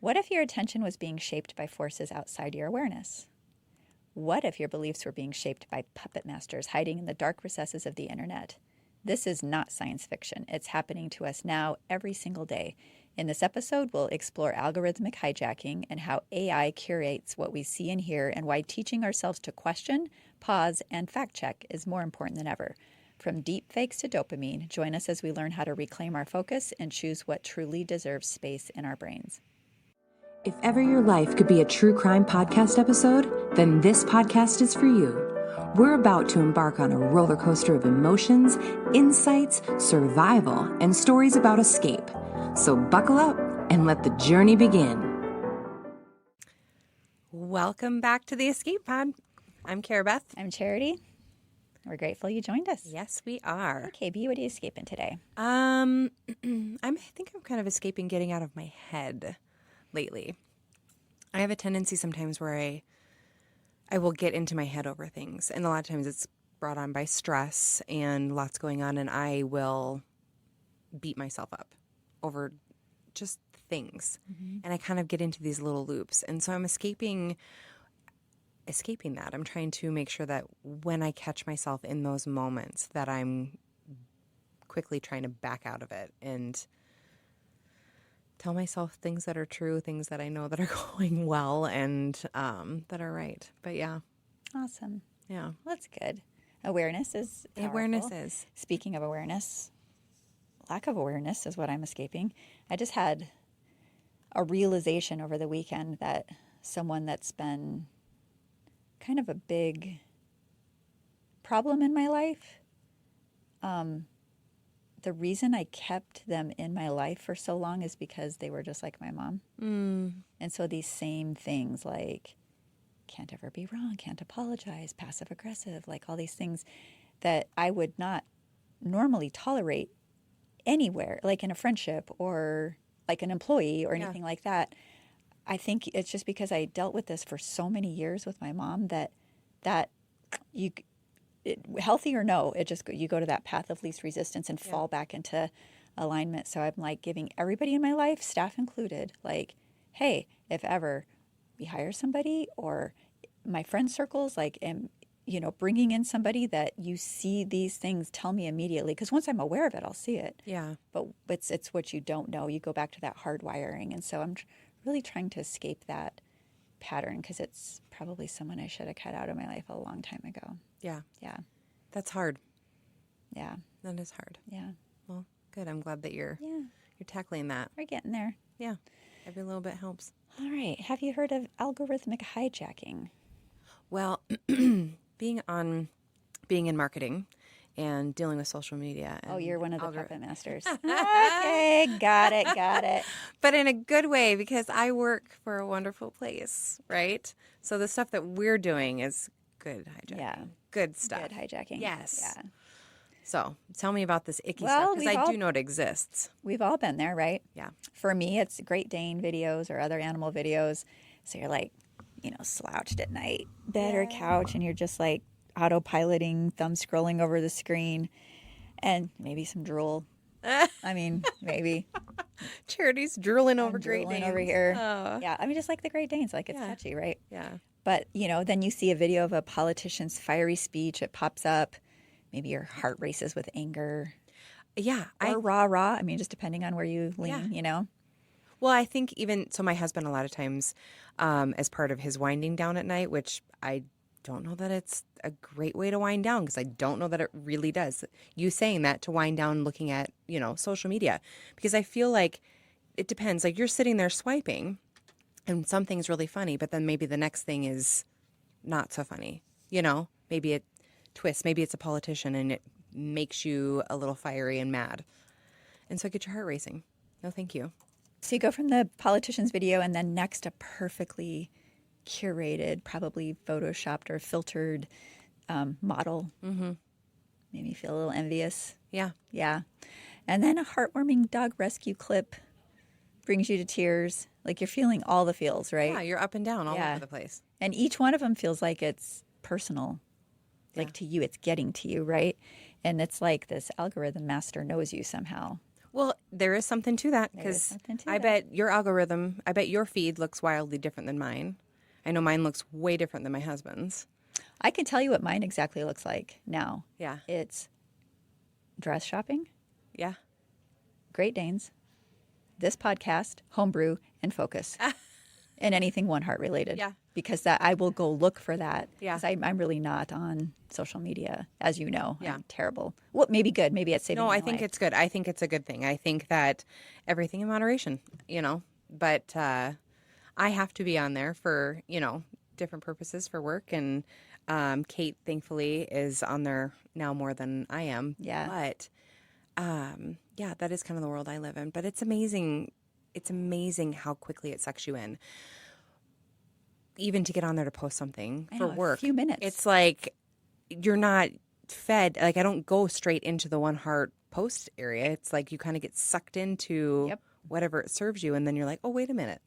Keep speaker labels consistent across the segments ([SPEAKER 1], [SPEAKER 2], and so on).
[SPEAKER 1] What if your attention was being shaped by forces outside your awareness? What if your beliefs were being shaped by puppet masters hiding in the dark recesses of the internet? This is not science fiction. It's happening to us now every single day. In this episode, we'll explore algorithmic hijacking and how AI curates what we see and hear, and why teaching ourselves to question, pause, and fact check is more important than ever. From deep fakes to dopamine, join us as we learn how to reclaim our focus and choose what truly deserves space in our brains.
[SPEAKER 2] If ever your life could be a true crime podcast episode, then this podcast is for you. We're about to embark on a roller coaster of emotions, insights, survival, and stories about escape. So buckle up and let the journey begin.
[SPEAKER 3] Welcome back to the EscapePod. I'm Karabeth.
[SPEAKER 1] I'm Charity. We're grateful you joined us.
[SPEAKER 3] Yes, we are.
[SPEAKER 1] Okay, B, what are you escaping today?
[SPEAKER 3] I think I'm kind of escaping getting out of my head lately. I have a tendency sometimes where I will get into my head over things, and a lot of times it's brought on by stress and lots going on, and I will beat myself up over just things. And I kind of get into these little loops, and so I'm escaping that. I'm trying to make sure that when I catch myself in those moments that I'm quickly trying to back out of it and tell myself things that are true, things that I know that are going well and that are right. But yeah.
[SPEAKER 1] Awesome.
[SPEAKER 3] Yeah.
[SPEAKER 1] Well, that's good. Awareness is powerful.
[SPEAKER 3] Awareness is.
[SPEAKER 1] Speaking of awareness, lack of awareness is what I'm escaping. I just had a realization over the weekend that someone that's been kind of a big problem in my life, the reason I kept them in my life for so long is because they were just like my mom. And so these same things like can't ever be wrong, can't apologize, passive aggressive, like all these things that I would not normally tolerate anywhere, like in a friendship or like an employee or anything like that. I think it's just because I dealt with this for so many years with my mom that you, healthy or no, you go to that path of least resistance and fall back into alignment. So I'm like giving everybody in my life, staff included, like, hey, if ever we hire somebody or my friend circles, like, bringing in somebody that you see these things, tell me immediately. Because once I'm aware of it, I'll see it.
[SPEAKER 3] Yeah.
[SPEAKER 1] But it's what you don't know. You go back to that hard wiring. And so I'm really trying to escape that pattern because it's probably someone I should have cut out of my life a long time ago.
[SPEAKER 3] Yeah.
[SPEAKER 1] Yeah.
[SPEAKER 3] That's hard.
[SPEAKER 1] Yeah.
[SPEAKER 3] That is hard.
[SPEAKER 1] Yeah.
[SPEAKER 3] Well, good. I'm glad that you're tackling that.
[SPEAKER 1] We're getting there.
[SPEAKER 3] Yeah. Every little bit helps.
[SPEAKER 1] All right. Have you heard of algorithmic hijacking?
[SPEAKER 3] Well, being in marketing and dealing with social media. And
[SPEAKER 1] you're one of the puppet masters. Okay, got it.
[SPEAKER 3] But in a good way, because I work for a wonderful place, right? So the stuff that we're doing is good hijacking.
[SPEAKER 1] Yeah.
[SPEAKER 3] Good stuff.
[SPEAKER 1] Good hijacking.
[SPEAKER 3] Yes.
[SPEAKER 1] Yeah.
[SPEAKER 3] So tell me about this icky stuff, because I do know it exists.
[SPEAKER 1] We've all been there, right?
[SPEAKER 3] Yeah.
[SPEAKER 1] For me, it's Great Dane videos or other animal videos. So you're like, slouched at night, bed or couch, and you're just like autopiloting, thumb scrolling over the screen, and maybe some drool. I mean, maybe.
[SPEAKER 3] Charity's drooling over Great Danes.
[SPEAKER 1] Over here. Yeah, I mean, just like the Great Danes, like it's catchy, right?
[SPEAKER 3] Yeah.
[SPEAKER 1] But, then you see a video of a politician's fiery speech. It pops up. Maybe your heart races with anger.
[SPEAKER 3] Yeah.
[SPEAKER 1] Or rah. I mean, just depending on where you lean,
[SPEAKER 3] Well, I think so my husband, a lot of times, as part of his winding down at night, which I don't know that it's a great way to wind down, because I don't know that it really does. You saying that to wind down looking at, social media, because I feel like it depends. Like you're sitting there swiping and something's really funny, but then maybe the next thing is not so funny. Maybe it twists. Maybe it's a politician and it makes you a little fiery and mad. And so get your heart racing. No, thank you.
[SPEAKER 1] So you go from the politician's video and then next a perfectly curated, probably photoshopped or filtered model. Mm-hmm. Made me feel a little envious.
[SPEAKER 3] Yeah.
[SPEAKER 1] Yeah. And then a heartwarming dog rescue clip brings you to tears. Like you're feeling all the feels, right?
[SPEAKER 3] Yeah, you're up and down all over the place.
[SPEAKER 1] And each one of them feels like it's personal. Like to you, it's getting to you, right? And it's like this algorithm master knows you somehow.
[SPEAKER 3] Well, there is something to that
[SPEAKER 1] There is
[SPEAKER 3] because
[SPEAKER 1] something to
[SPEAKER 3] I
[SPEAKER 1] that.
[SPEAKER 3] bet your algorithm, I bet your feed looks wildly different than mine. I know mine looks way different than my husband's.
[SPEAKER 1] I can tell you what mine exactly looks like now.
[SPEAKER 3] Yeah.
[SPEAKER 1] It's dress shopping,
[SPEAKER 3] Yeah.
[SPEAKER 1] Great Danes, this podcast, homebrew, and focus. And anything One Heart related.
[SPEAKER 3] Yeah.
[SPEAKER 1] Because that I will go look for that.
[SPEAKER 3] Yeah.
[SPEAKER 1] Because I'm really not on social media, as you know.
[SPEAKER 3] Yeah.
[SPEAKER 1] I'm terrible. Well, maybe good. Maybe it's saving
[SPEAKER 3] No,
[SPEAKER 1] my
[SPEAKER 3] I think
[SPEAKER 1] life.
[SPEAKER 3] it's good. I think it's a good thing. I think that everything in moderation, but I have to be on there for, different purposes for work. And Kate, thankfully, is on there now more than I am.
[SPEAKER 1] Yeah.
[SPEAKER 3] But yeah, that is kind of the world I live in. But it's amazing. It's amazing how quickly it sucks you in. Even to get on there to post something
[SPEAKER 1] I
[SPEAKER 3] for
[SPEAKER 1] know, a
[SPEAKER 3] work.
[SPEAKER 1] few minutes.
[SPEAKER 3] It's like you're not fed. Like I don't go straight into the One Heart post area. It's like you kind of get sucked into
[SPEAKER 1] Yep.
[SPEAKER 3] whatever it serves you. And then you're like, oh, wait a minute.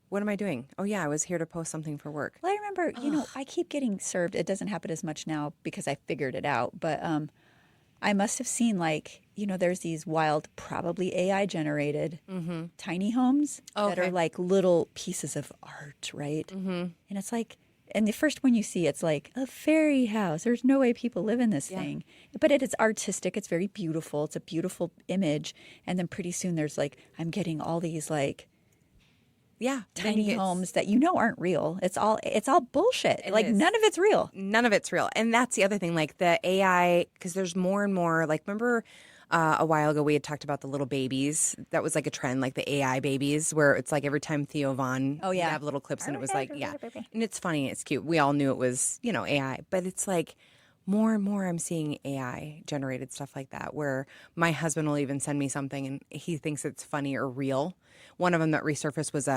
[SPEAKER 3] What am I doing? Oh, yeah, I was here to post something for work.
[SPEAKER 1] Well, I remember, I keep getting served. It doesn't happen as much now because I figured it out. But I must have seen there's these wild, probably AI generated tiny homes that
[SPEAKER 3] Okay.
[SPEAKER 1] are like little pieces of art, right? Mm-hmm. And it's like, and the first one you see, it's like a fairy house. There's no way people live in this thing. But it is artistic. It's very beautiful. It's a beautiful image. And then pretty soon there's I'm getting all these
[SPEAKER 3] Yeah.
[SPEAKER 1] tiny homes that aren't real. It's all bullshit.
[SPEAKER 3] is.
[SPEAKER 1] None of it's real.
[SPEAKER 3] None of it's real. And that's the other thing, like the AI, because there's more and more, remember a while ago we had talked about the little babies. That was like a trend, like the AI babies, where it's like every time Theo Von would have little clips and it was like, yeah. And it's funny, it's cute. We all knew it was, AI. But it's like more and more I'm seeing AI generated stuff like that, where my husband will even send me something and he thinks it's funny or real. One of them that resurfaced was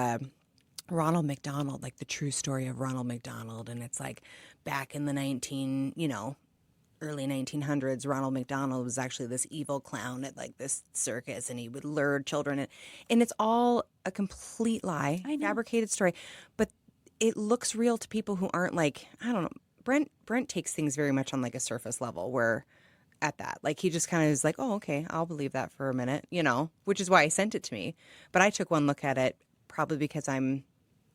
[SPEAKER 3] Ronald McDonald, like the true story of Ronald McDonald. And it's like back in the early 1900s, Ronald McDonald was actually this evil clown at this circus, and he would lure children. And it's all a complete lie, fabricated story. But it looks real to people who aren't I don't know. Brent takes things very much on a surface level where at that. He just kind of is like, oh, okay, I'll believe that for a minute, which is why he sent it to me. But I took one look at it probably because I'm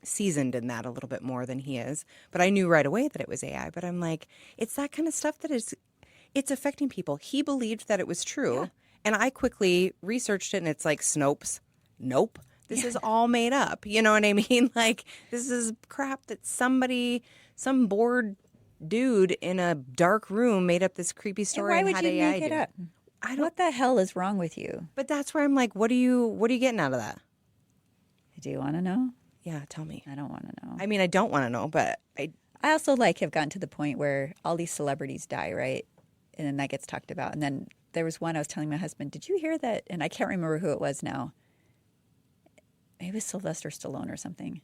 [SPEAKER 3] seasoned in that a little bit more than he is. But I knew right away that it was AI. But I'm like, it's that kind of stuff it's affecting people. He believed that it was true. Yeah. And I quickly researched it, and it's like Snopes. Nope. This is all made up. You know what I mean? This is crap that some bored dude in a dark room made up this creepy story and had AI
[SPEAKER 1] make it
[SPEAKER 3] do
[SPEAKER 1] up? What the hell is wrong with you?
[SPEAKER 3] But that's where I'm like, what are you getting out of that?
[SPEAKER 1] Do you want to know?
[SPEAKER 3] Yeah, tell me.
[SPEAKER 1] I don't want to know.
[SPEAKER 3] I mean, I don't want to know, but
[SPEAKER 1] I also have gotten to the point where all these celebrities die, right? And then that gets talked about. And then there was one I was telling my husband, did you hear that? And I can't remember who it was now. Maybe it was Sylvester Stallone or something.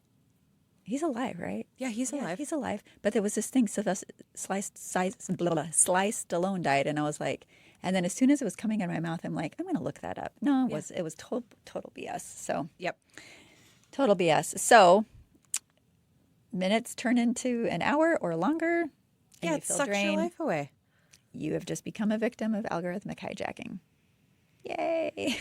[SPEAKER 1] He's alive, right?
[SPEAKER 3] Yeah, he's alive.
[SPEAKER 1] He's alive. But there was this thing, Sly Stallone died. And I was like, and then as soon as it was coming out of my mouth, I'm like, I'm going to look that up. No, it was total BS. So,
[SPEAKER 3] yep.
[SPEAKER 1] Total BS. So, minutes turn into an hour or longer. And
[SPEAKER 3] yeah, it sucks your life away.
[SPEAKER 1] You have just become a victim of algorithmic hijacking. Yay.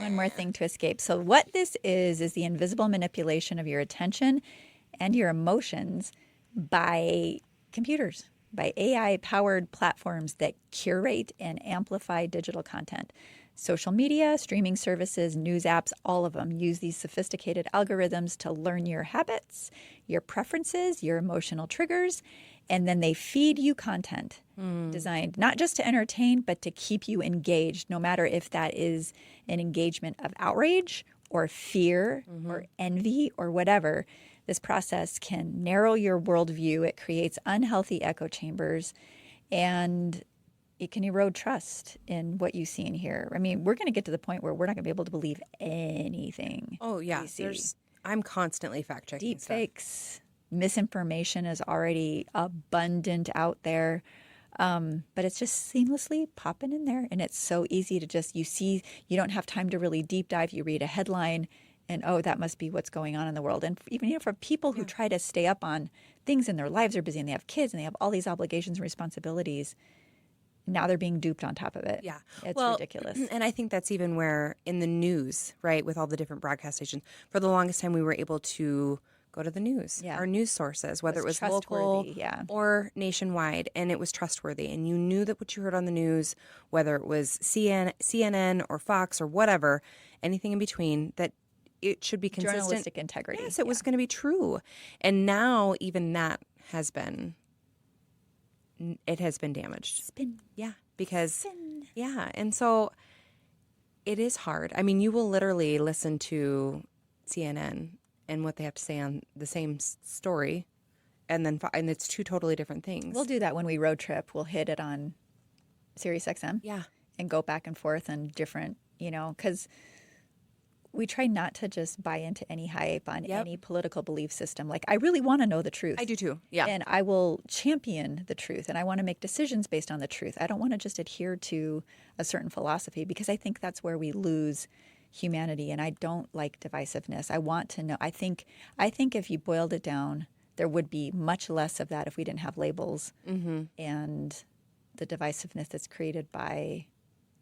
[SPEAKER 1] One more thing to escape. So what this is the invisible manipulation of your attention and your emotions by computers, by AI-powered platforms that curate and amplify digital content. Social media, streaming services, news apps, all of them use these sophisticated algorithms to learn your habits, your preferences, your emotional triggers, and then they feed you content designed not just to entertain, but to keep you engaged, no matter if that is an engagement of outrage or fear or envy or whatever. This process can narrow your worldview. It creates unhealthy echo chambers, and it can erode trust in what you see and hear. I mean, we're going to get to the point where we're not going to be able to believe anything.
[SPEAKER 3] Oh, yeah. I'm constantly fact-checking
[SPEAKER 1] deep fakes. Misinformation is already abundant out there. But it's just seamlessly popping in there. And it's so easy to just, you don't have time to really deep dive. You read a headline and, oh, that must be what's going on in the world. And even for people who try to stay up on things in their lives, are busy and they have kids and they have all these obligations and responsibilities, now they're being duped on top of it.
[SPEAKER 3] Yeah.
[SPEAKER 1] It's ridiculous.
[SPEAKER 3] And I think that's even where in the news, right, with all the different broadcast stations, for the longest time we were able to go to the news, our news sources, whether it was local or nationwide, and it was trustworthy. And you knew that what you heard on the news, whether it was CNN or Fox or whatever, anything in between, that it should be consistent.
[SPEAKER 1] Journalistic integrity.
[SPEAKER 3] Yes, it was going to be true. And now even that has been, it has been damaged. And so it is hard. I mean, you will literally listen to CNN and what they have to say on the same story, and it's two totally different things.
[SPEAKER 1] We'll do that when we road trip. We'll hit it on Sirius XM.
[SPEAKER 3] Yeah.
[SPEAKER 1] And go back and forth and different, because we try not to just buy into any hype on any political belief system. Like, I really want to know the truth.
[SPEAKER 3] I do too. Yeah.
[SPEAKER 1] And I will champion the truth, and I want to make decisions based on the truth. I don't want to just adhere to a certain philosophy, because I think that's where we lose humanity, and I don't like divisiveness. I want to know. I think if you boiled it down, there would be much less of that if we didn't have labels and the divisiveness that's created by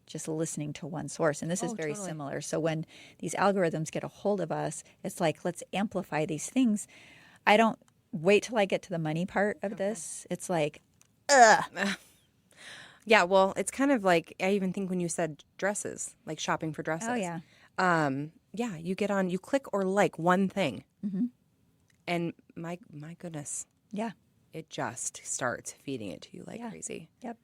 [SPEAKER 1] just listening to one source. And this is very similar. So when these algorithms get a hold of us, it's like, let's amplify these things. I don't wait till I get to the money part of this. It's like, ugh.
[SPEAKER 3] Yeah, well, it's kind of like, I even think when you said dresses, like shopping for dresses.
[SPEAKER 1] Oh, yeah.
[SPEAKER 3] Yeah, you get on, you click or like one thing. And my goodness.
[SPEAKER 1] Yeah.
[SPEAKER 3] It just starts feeding it to you like crazy.
[SPEAKER 1] Yep.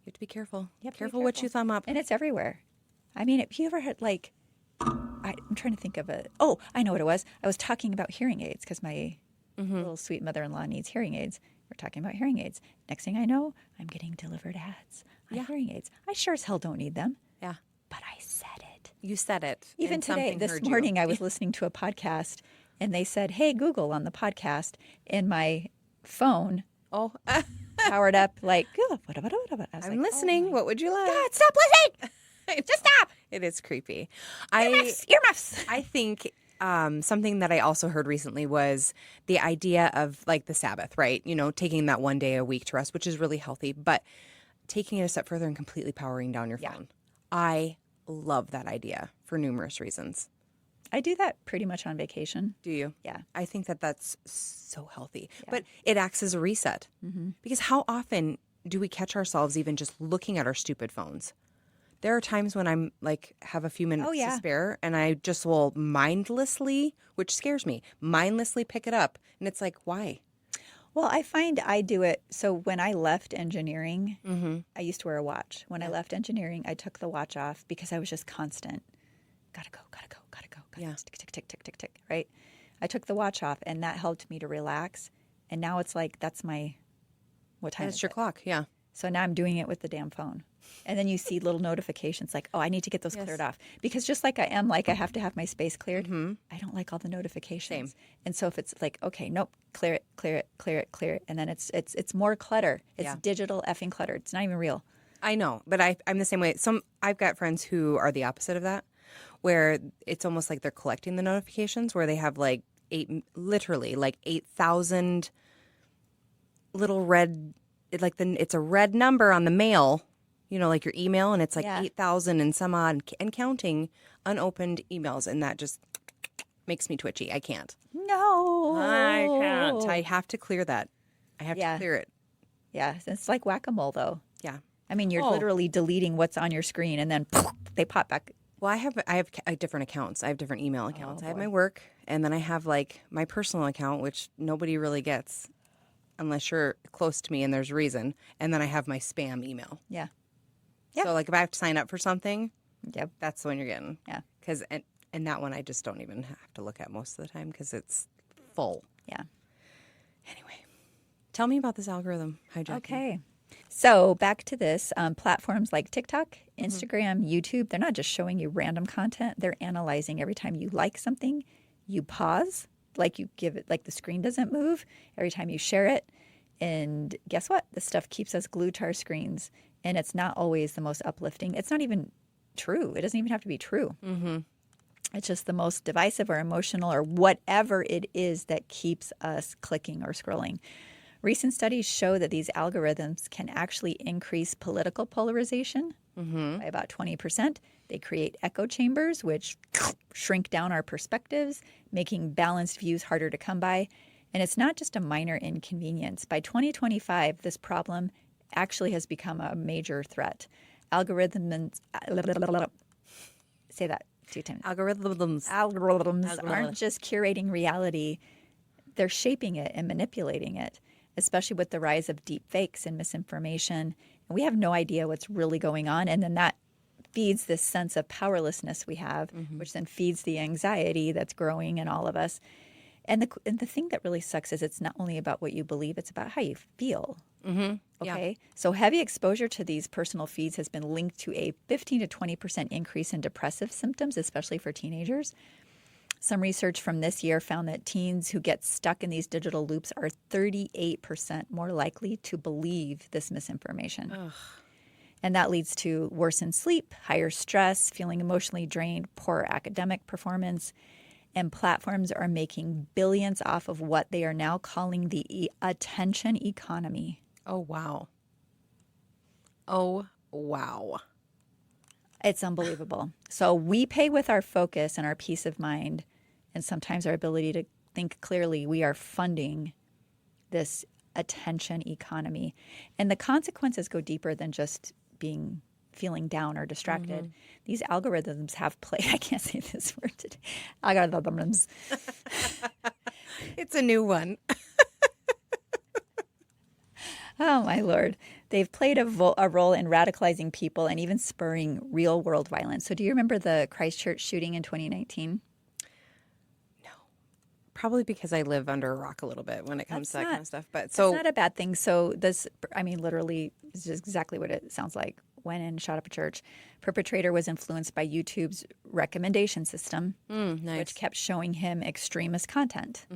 [SPEAKER 3] You have to be careful.
[SPEAKER 1] Careful
[SPEAKER 3] what you thumb up.
[SPEAKER 1] And it's everywhere. I mean, if you ever had I'm trying to think of it. Oh, I know what it was. I was talking about hearing aids because my little sweet mother-in-law needs hearing aids. We're talking about hearing aids. Next thing I know, I'm getting delivered ads on hearing aids. I sure as hell don't need them.
[SPEAKER 3] Yeah.
[SPEAKER 1] But I said it.
[SPEAKER 3] You said it.
[SPEAKER 1] Even today, this morning, I was listening to a podcast, and they said, "Hey, Google," on the podcast, and my phone powered up like,
[SPEAKER 3] I'm listening. What would you like?
[SPEAKER 1] God, stop listening! Just stop!
[SPEAKER 3] It is creepy.
[SPEAKER 1] Earmuffs!
[SPEAKER 3] I think something that I also heard recently was the idea of like the Sabbath, right? Taking that one day a week to rest, which is really healthy, but taking it a step further and completely powering down your phone. I love that idea for numerous reasons.
[SPEAKER 1] I do that pretty much on vacation.
[SPEAKER 3] Do you?
[SPEAKER 1] Yeah.
[SPEAKER 3] I think that that's so healthy. Yeah. But it acts as a reset. Because how often do we catch ourselves even just looking at our stupid phones? There are times when I'm like, have a few minutes to spare, and I just will mindlessly, which scares me, mindlessly pick it up. And it's like, why?
[SPEAKER 1] Well, I find I do it. So when I left engineering, I used to wear a watch. When I left engineering, I took the watch off because I was just constant. Gotta go. Tick, tick, tick, tick, tick, tick, right? I took the watch off, and that helped me to relax. And now it's like, that's my, what time
[SPEAKER 3] is your clock, yeah.
[SPEAKER 1] So now I'm doing it with the damn phone. And then you see little notifications like, oh, I need to get those cleared off. Because just like I am, like I have to have my space cleared, I don't like all the notifications.
[SPEAKER 3] Same.
[SPEAKER 1] And so if it's like, okay, nope, clear it. And then it's more clutter. It's digital effing clutter. It's not even real.
[SPEAKER 3] I know, but I'm the same way. I've got friends who are the opposite of that, where it's almost like they're collecting the notifications, where they have like 8,000 little red, it's a red number on the mail, like your email, and it's like 8,000 and some odd and counting unopened emails, and that just makes me twitchy. I can't.
[SPEAKER 1] No.
[SPEAKER 3] I can't. I have to clear that. I have to clear it.
[SPEAKER 1] Yeah, it's like whack-a-mole though.
[SPEAKER 3] Yeah.
[SPEAKER 1] I mean, you're literally deleting what's on your screen, and then they pop back.
[SPEAKER 3] Well, I have different accounts. I have different email accounts. I have my work, and then I have like my personal account, which nobody really gets unless you're close to me and there's a reason. And then I have my spam email.
[SPEAKER 1] Yeah.
[SPEAKER 3] So like if I have to sign up for something,
[SPEAKER 1] yep,
[SPEAKER 3] that's the one you're getting.
[SPEAKER 1] Yeah.
[SPEAKER 3] Because and that one I just don't even have to look at most of the time because it's full.
[SPEAKER 1] Yeah.
[SPEAKER 3] Anyway, tell me about this algorithm hijacking.
[SPEAKER 1] Okay. So back to this, platforms like TikTok, Instagram, YouTube, they're not just showing you random content. They're analyzing every time you like something, you pause, like you give it, like the screen doesn't move every time you share it. And guess what? This stuff keeps us glued to our screens. And it's not always the most uplifting. It's not even true. It doesn't even have to be true. It's just the most divisive or emotional or whatever it is that keeps us clicking or scrolling. Recent studies show that these algorithms can actually increase political polarization by about 20%. They create echo chambers, which shrink down our perspectives, making balanced views harder to come by. And it's not just a minor inconvenience. By 2025, this problem actually has become a major threat. Algorithms, say that 2 times.
[SPEAKER 3] Algorithms
[SPEAKER 1] Aren't just curating reality, they're shaping it and manipulating it, especially with the rise of deep fakes and misinformation. And we have no idea what's really going on. And then that feeds this sense of powerlessness we have, which then feeds the anxiety that's growing in all of us. And the thing that really sucks is it's not only about what you believe, it's about how you feel. Okay? So heavy exposure to these personal feeds has been linked to a 15 to 20% increase in depressive symptoms, especially for teenagers. Some research from this year found that teens who get stuck in these digital loops are 38% more likely to believe this misinformation. Ugh. And that leads to worsened sleep, higher stress, feeling emotionally drained, poor academic performance. And platforms are making billions off of what they are now calling the attention economy.
[SPEAKER 3] Oh, wow. Oh, wow.
[SPEAKER 1] It's unbelievable. So we pay with our focus and our peace of mind, and sometimes our ability to think clearly. We are funding this attention economy. And the consequences go deeper than just feeling down or distracted. These algorithms have played, I can't say this word today, algorithms.
[SPEAKER 3] It's a new one.
[SPEAKER 1] Oh, my Lord. They've played a role in radicalizing people and even spurring real world violence. So do you remember the Christchurch shooting in 2019?
[SPEAKER 3] No. Probably because I live under a rock a little bit when it comes to that kind of stuff. But
[SPEAKER 1] it's not a bad thing. So this, literally is just exactly what it sounds like. Went in, shot up a church. Perpetrator was influenced by YouTube's recommendation system, which kept showing him extremist content.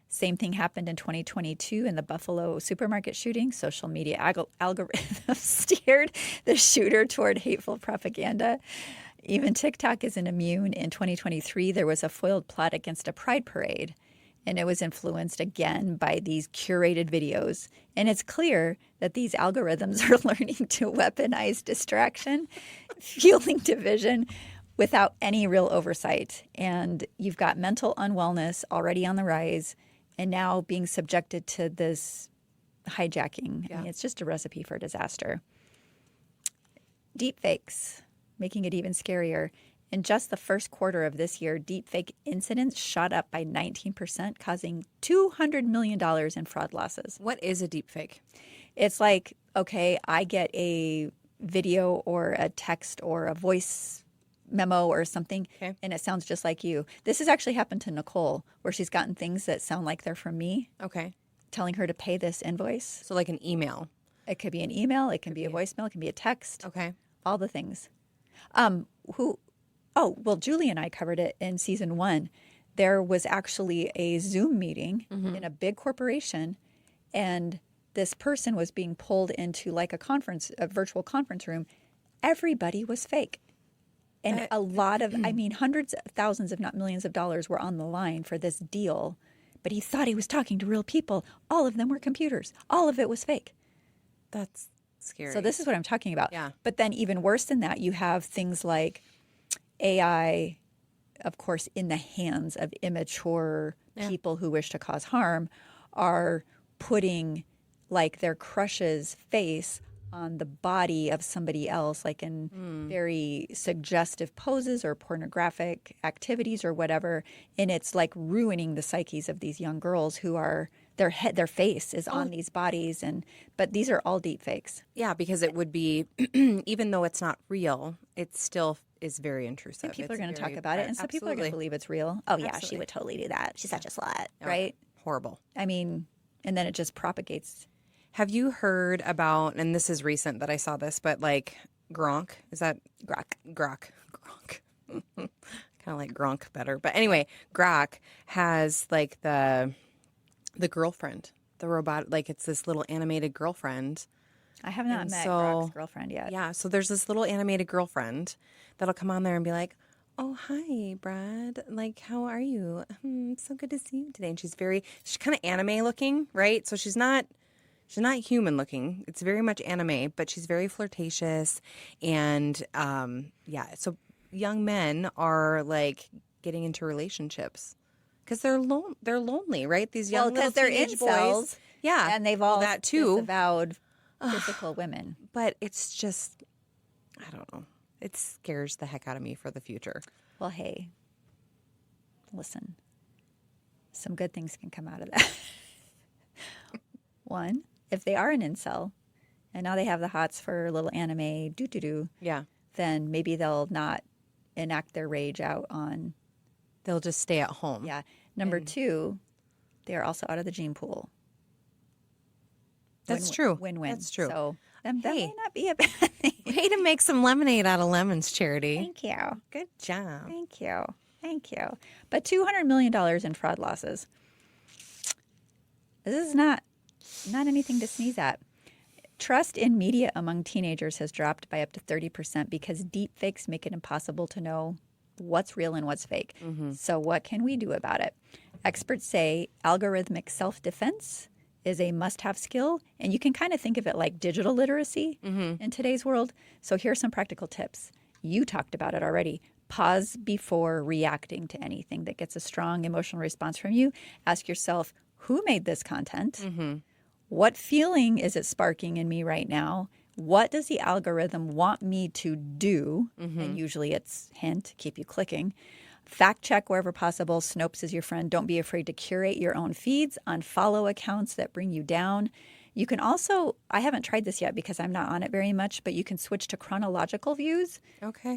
[SPEAKER 1] Same thing happened in 2022 in the Buffalo supermarket shooting. Social media algorithms steered the shooter toward hateful propaganda. Even TikTok isn't immune. In 2023, there was a foiled plot against a pride parade, and it was influenced again by these curated videos. And it's clear that these algorithms are learning to weaponize distraction, fueling division without any real oversight. And you've got mental unwellness already on the rise and now being subjected to this hijacking.
[SPEAKER 3] Yeah.
[SPEAKER 1] I mean, it's just a recipe for disaster. Deep fakes, making it even scarier. In just the first quarter of this year, deepfake incidents shot up by 19%, causing $200 million in fraud losses.
[SPEAKER 3] What is a deepfake?
[SPEAKER 1] It's like, okay, I get a video or a text or a voice memo or something, and it sounds just like you. This has actually happened to Nicole, where she's gotten things that sound like they're from me.
[SPEAKER 3] Okay.
[SPEAKER 1] Telling her to pay this invoice.
[SPEAKER 3] So like an email.
[SPEAKER 1] It could be an email. It can be a voicemail. It can be a text.
[SPEAKER 3] Okay.
[SPEAKER 1] All the things. Julie and I covered it in season 1. There was actually a Zoom meeting in a big corporation, and this person was being pulled into like a virtual conference room. Everybody was fake. And a lot of, hundreds of thousands, if not millions of dollars were on the line for this deal. But he thought he was talking to real people. All of them were computers. All of it was fake.
[SPEAKER 3] That's scary.
[SPEAKER 1] So this is what I'm talking about.
[SPEAKER 3] Yeah.
[SPEAKER 1] But then even worse than that, you have things like AI, of course, in the hands of immature people who wish to cause harm, are putting like their crush's face on the body of somebody else, like in very suggestive poses or pornographic activities or whatever. And it's like ruining the psyches of these young girls who are their face is on these bodies. But these are all deep fakes.
[SPEAKER 3] Yeah, because it would be, even though it's not real, it still is very intrusive.
[SPEAKER 1] And people are going to talk about it, and so people are going to believe it's real. Oh, yeah, she would totally do that. She's such a slut, right?
[SPEAKER 3] Horrible.
[SPEAKER 1] I mean, and then it just propagates.
[SPEAKER 3] Have you heard about, and this is recent that I saw this, but like Gronk, is that Grok. Kind of like Gronk better. But anyway, Grok has like the girlfriend, the robot, like it's this little animated girlfriend.
[SPEAKER 1] I have not met Grok's girlfriend yet.
[SPEAKER 3] Yeah, so there's this little animated girlfriend that'll come on there and be like, "Oh, hi, Brad. Like, how are you? So good to see you today." And she's kind of anime looking, right? So she's not She's not human looking. It's very much anime, but she's very flirtatious. And so young men are like getting into relationships because they're lonely, right? These young little
[SPEAKER 1] they're
[SPEAKER 3] teenage
[SPEAKER 1] incels,
[SPEAKER 3] boys. Yeah.
[SPEAKER 1] and they've all
[SPEAKER 3] that too.
[SPEAKER 1] disavowed physical women.
[SPEAKER 3] But it's just, I don't know. It scares the heck out of me for the future.
[SPEAKER 1] Well, hey, listen, some good things can come out of that. One, if they are an incel and now they have the hots for a little anime doo-doo-doo,
[SPEAKER 3] Yeah.
[SPEAKER 1] then maybe they'll not enact their rage out on.
[SPEAKER 3] They'll just stay at home.
[SPEAKER 1] Yeah. Number two, they are also out of the gene pool.
[SPEAKER 3] That's true.
[SPEAKER 1] Win-win.
[SPEAKER 3] That's true.
[SPEAKER 1] So that may not be a bad thing.
[SPEAKER 3] Way to make some lemonade out of lemons, Charity.
[SPEAKER 1] Thank you.
[SPEAKER 3] Good job.
[SPEAKER 1] Thank you. Thank you. But $200 million in fraud losses. This is not anything to sneeze at. Trust in media among teenagers has dropped by up to 30% because deep fakes make it impossible to know what's real and what's fake. So what can we do about it? Experts say algorithmic self-defense is a must-have skill, and you can kind of think of it like digital literacy in today's world. So here are some practical tips. You talked about it already. Pause before reacting to anything that gets a strong emotional response from you. Ask yourself, who made this content? What feeling is it sparking in me right now? What does the algorithm want me to do? And usually it's hint, keep you clicking. Fact check wherever possible. Snopes is your friend. Don't be afraid to curate your own feeds. Unfollow accounts that bring you down. You can also, I haven't tried this yet because I'm not on it very much, but you can switch to chronological views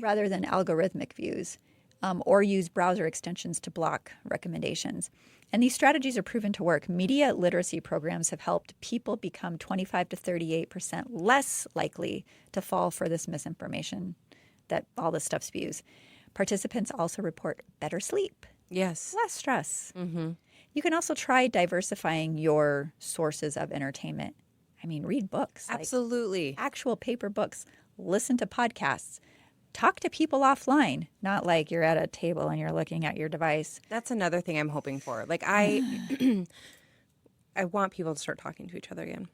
[SPEAKER 1] rather than algorithmic views, or use browser extensions to block recommendations. And these strategies are proven to work. Media literacy programs have helped people become 25 to 38% less likely to fall for this misinformation that all this stuff spews. Participants also report better sleep.
[SPEAKER 3] Yes.
[SPEAKER 1] Less stress. You can also try diversifying your sources of entertainment. I mean, read books.
[SPEAKER 3] Absolutely.
[SPEAKER 1] Like actual paper books. Listen to podcasts. Talk to people offline, not like you're at a table and you're looking at your device.
[SPEAKER 3] That's another thing I'm hoping for. Like I want people to start talking to each other again.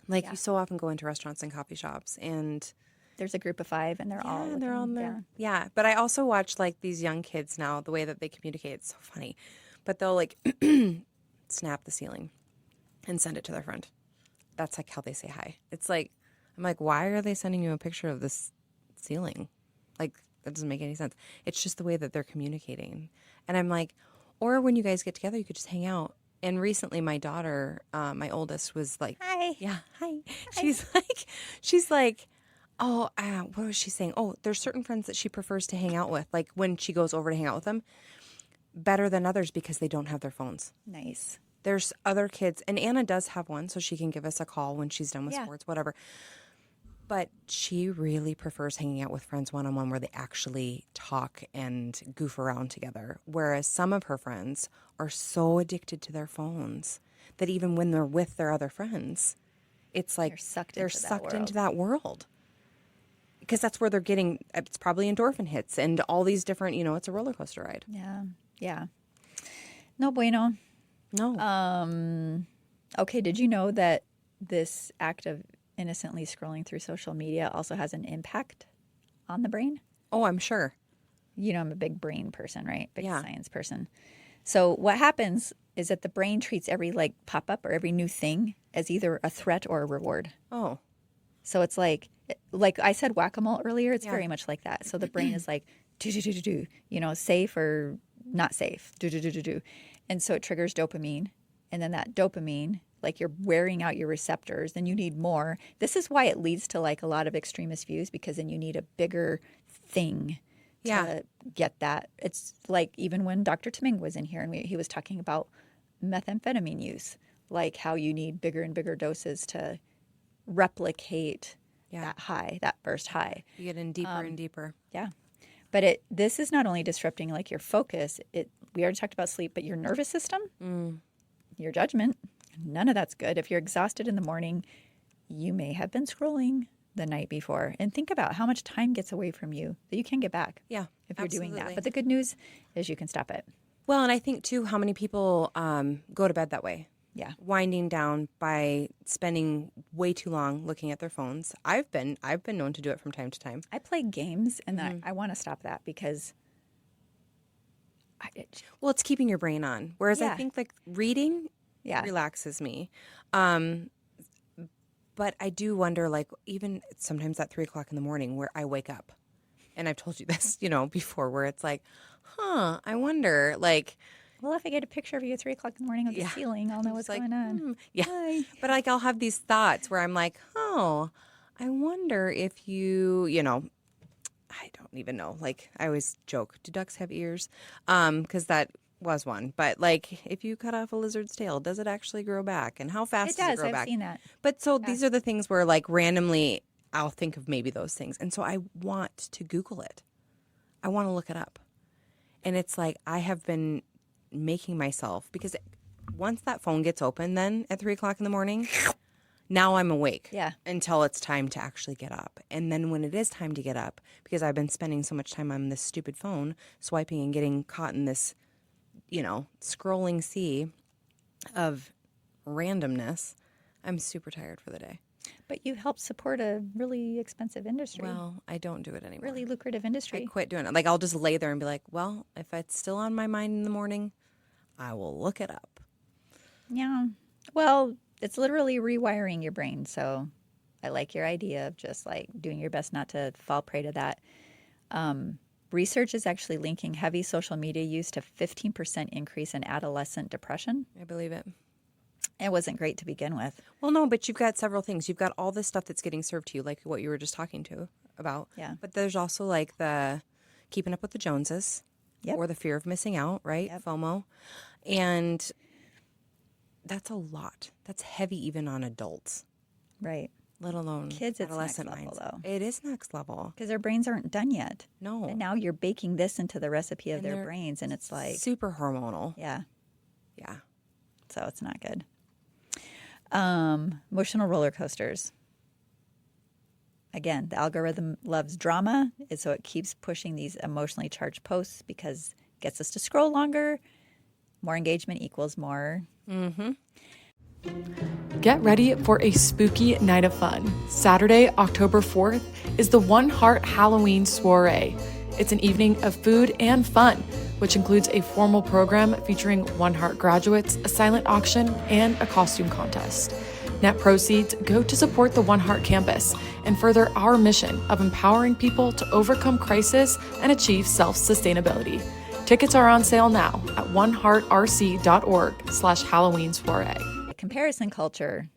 [SPEAKER 3] Like you so often go into restaurants and coffee shops and
[SPEAKER 1] there's a group of 5 and they're all
[SPEAKER 3] there. Yeah. But I also watch like these young kids now, the way that they communicate. It's so funny. But they'll like snap the ceiling and send it to their friend. That's like how they say hi. It's like, I'm like, why are they sending you a picture of this ceiling? Like, that doesn't make any sense. It's just the way that they're communicating. And I'm like, or when you guys get together, you could just hang out. And recently my daughter, my oldest, was like,
[SPEAKER 1] hi.
[SPEAKER 3] Yeah, hi. She's like, oh, what was she saying? Oh, there's certain friends that she prefers to hang out with. Like when she goes over to hang out with them, better than others because they don't have their phones.
[SPEAKER 1] Nice.
[SPEAKER 3] There's other kids, and Anna does have one, so she can give us a call when she's done with sports, whatever. But she really prefers hanging out with friends one-on-one where they actually talk and goof around together. Whereas some of her friends are so addicted to their phones that even when they're with their other friends, it's like they're sucked into that world. Because that's where they're getting, it's probably endorphin hits and all these different, it's a roller coaster ride.
[SPEAKER 1] Yeah. Yeah. No bueno.
[SPEAKER 3] No.
[SPEAKER 1] Okay, did you know that this act of innocently scrolling through social media also has an impact on the brain?
[SPEAKER 3] Oh, I'm sure.
[SPEAKER 1] I'm a big brain person, right? Big science person. So what happens is that the brain treats every pop-up or every new thing as either a threat or a reward.
[SPEAKER 3] Oh.
[SPEAKER 1] So it's like I said whack-a-mole earlier, it's very much like that. So the brain is like, do, safe or not safe, do. And so it triggers dopamine. And then that dopamine, like you're wearing out your receptors, then you need more. This is why it leads to a lot of extremist views, because then you need a bigger thing to get that. It's like even when Dr. Teming was in here and he was talking about methamphetamine use, like how you need bigger and bigger doses to replicate that high, that first high.
[SPEAKER 3] You get in deeper and deeper.
[SPEAKER 1] Yeah. But this is not only disrupting your focus, we already talked about sleep, but your nervous system, your judgment, none of that's good. If you're exhausted in the morning, you may have been scrolling the night before. And think about how much time gets away from you that you can get back if you're doing that. But the good news is you can stop it.
[SPEAKER 3] Well, and I think, too, how many people go to bed that way.
[SPEAKER 1] Yeah.
[SPEAKER 3] winding down by spending way too long looking at their phones. I've been known to do it from time to time.
[SPEAKER 1] I play games, and I want to stop that because
[SPEAKER 3] Well, it's keeping your brain on. Whereas I
[SPEAKER 1] Yeah.
[SPEAKER 3] think like reading
[SPEAKER 1] Yeah.
[SPEAKER 3] relaxes me. But I do wonder, like, even sometimes at 3:00 in the morning where I wake up, and I've told you this, before, where it's like, I wonder, like,
[SPEAKER 1] well, if I get a picture of you at 3:00 in the morning of the ceiling, I'll know what's
[SPEAKER 3] like,
[SPEAKER 1] going on.
[SPEAKER 3] yeah.
[SPEAKER 1] Hi.
[SPEAKER 3] But like, I'll have these thoughts where I'm like, I wonder if I don't even know. Like, I always joke, do ducks have ears? Because that was one. But like, if you cut off a lizard's tail, does it actually grow back? And how fast
[SPEAKER 1] It
[SPEAKER 3] does it
[SPEAKER 1] does.
[SPEAKER 3] grow
[SPEAKER 1] I've
[SPEAKER 3] back?
[SPEAKER 1] seen that.
[SPEAKER 3] But so these are the things where like randomly I'll think of maybe those things. And so I want to Google it. I want to look it up. And it's like I have been making myself, because once that phone gets open then at 3:00 in the morning, now I'm awake.
[SPEAKER 1] Yeah.
[SPEAKER 3] Until it's time to actually get up. And then when it is time to get up, because I've been spending so much time on this stupid phone, swiping and getting caught in this, scrolling sea of randomness, I'm super tired for the day.
[SPEAKER 1] But you help support a really expensive industry.
[SPEAKER 3] Well, I don't do it anymore.
[SPEAKER 1] Really lucrative industry.
[SPEAKER 3] I quit doing it. Like, I'll just lay there and be like, well, if it's still on my mind in the morning, I will look it up.
[SPEAKER 1] Yeah. Well, it's literally rewiring your brain. So I like your idea of just like doing your best not to fall prey to that. Research is actually linking heavy social media use to 15% increase in adolescent depression.
[SPEAKER 3] I believe it.
[SPEAKER 1] It wasn't great to begin with.
[SPEAKER 3] Well, no, but you've got several things. You've got all this stuff that's getting served to you, like what you were just talking about.
[SPEAKER 1] Yeah.
[SPEAKER 3] But there's also like the keeping up with the Joneses,
[SPEAKER 1] Yep.
[SPEAKER 3] or the fear of missing out, right?
[SPEAKER 1] Yep.
[SPEAKER 3] FOMO. And that's a lot. That's heavy even on adults,
[SPEAKER 1] Right.
[SPEAKER 3] let alone
[SPEAKER 1] Kids, it's
[SPEAKER 3] adolescent
[SPEAKER 1] next level,
[SPEAKER 3] minds.
[SPEAKER 1] though.
[SPEAKER 3] It is next level.
[SPEAKER 1] Because their brains aren't done yet.
[SPEAKER 3] No.
[SPEAKER 1] And now you're baking this into the recipe of
[SPEAKER 3] And
[SPEAKER 1] their
[SPEAKER 3] they're
[SPEAKER 1] brains. And it's like,
[SPEAKER 3] super hormonal.
[SPEAKER 1] yeah.
[SPEAKER 3] Yeah.
[SPEAKER 1] So it's not good. Emotional roller coasters. Again, the algorithm loves drama, and so it keeps pushing these emotionally charged posts because it gets us to scroll longer. More engagement equals more.
[SPEAKER 4] Get ready for a spooky night of fun. Saturday, October 4th, is the One Heart Halloween Soiree. It's an evening of food and fun, which includes a formal program featuring One Heart graduates, a silent auction, and a costume contest. Net proceeds go to support the One Heart campus and further our mission of empowering people to overcome crisis and achieve self-sustainability. Tickets are on sale now at oneheartrc.org/Halloween soiree.
[SPEAKER 1] Comparison culture.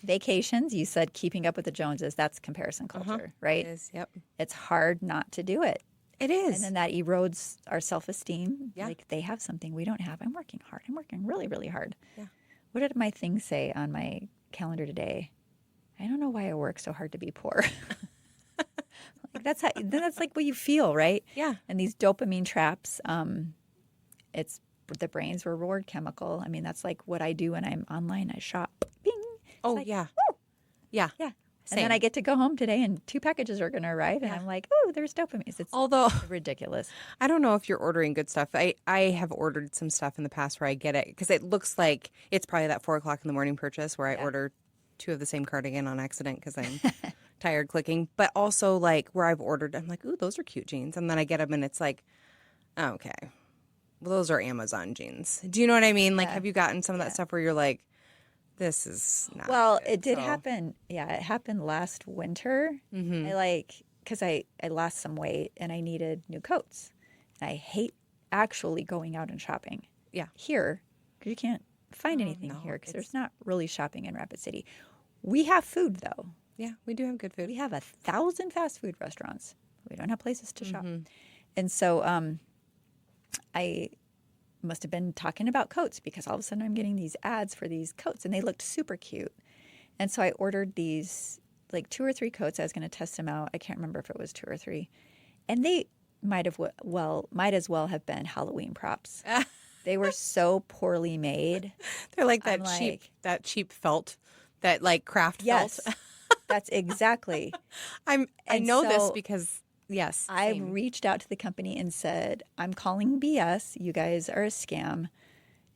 [SPEAKER 1] Vacations, you said keeping up with the Joneses, that's comparison culture, right?
[SPEAKER 3] It is. Yep.
[SPEAKER 1] It's hard not to do it.
[SPEAKER 3] It is.
[SPEAKER 1] And then that erodes our self-esteem.
[SPEAKER 3] Yeah.
[SPEAKER 1] Like they have something we don't have. I'm working hard. I'm working really, really hard.
[SPEAKER 3] Yeah.
[SPEAKER 1] What did my thing say on my calendar today? I don't know why I work so hard to be poor. Like that's like what you feel, right?
[SPEAKER 3] Yeah.
[SPEAKER 1] And these dopamine traps, it's the brain's reward chemical. I mean, that's like what I do when I'm online. I shop. Bing.
[SPEAKER 3] Oh,
[SPEAKER 1] like,
[SPEAKER 3] yeah.
[SPEAKER 1] woo.
[SPEAKER 3] Yeah.
[SPEAKER 1] Yeah.
[SPEAKER 3] Same.
[SPEAKER 1] And then I get to go home today and 2 packages are going to arrive. And I'm like, oh, there's dopamine. It's
[SPEAKER 3] Although
[SPEAKER 1] ridiculous.
[SPEAKER 3] I don't know if you're ordering good stuff. I have ordered some stuff in the past where I get it because it looks like it's probably that 4:00 in the morning purchase where I order 2 of the same cardigan on accident because I'm tired clicking. But also like where I've ordered, I'm like, ooh, those are cute jeans. And then I get them and it's like, oh, okay, well, those are Amazon jeans. Do you know what I mean? Like, have you gotten some of that stuff where you're like, this is not
[SPEAKER 1] Well,
[SPEAKER 3] good,
[SPEAKER 1] it did
[SPEAKER 3] so.
[SPEAKER 1] happen. Yeah, it happened last winter. Because I lost some weight and I needed new coats. And I hate actually going out and shopping.
[SPEAKER 3] Yeah.
[SPEAKER 1] Here, 'cause you can't find anything here because there's not really shopping in Rapid City. We have food, though.
[SPEAKER 3] Yeah, we do have good food.
[SPEAKER 1] We have 1,000 fast food restaurants. We don't have places to shop. And so I must have been talking about coats because all of a sudden I'm getting these ads for these coats and they looked super cute. And so I ordered these like 2 or 3 coats. I was going to test them out. I can't remember if it was 2 or 3. And they might as well have been Halloween props. They were so poorly made.
[SPEAKER 3] They're like
[SPEAKER 1] I'm
[SPEAKER 3] that cheap felt, that like craft
[SPEAKER 1] Yes.
[SPEAKER 3] felt.
[SPEAKER 1] That's exactly.
[SPEAKER 3] I
[SPEAKER 1] And
[SPEAKER 3] know this
[SPEAKER 1] so
[SPEAKER 3] because yes,
[SPEAKER 1] I
[SPEAKER 3] same.
[SPEAKER 1] reached out to the company and said, I'm calling BS. You guys are a scam.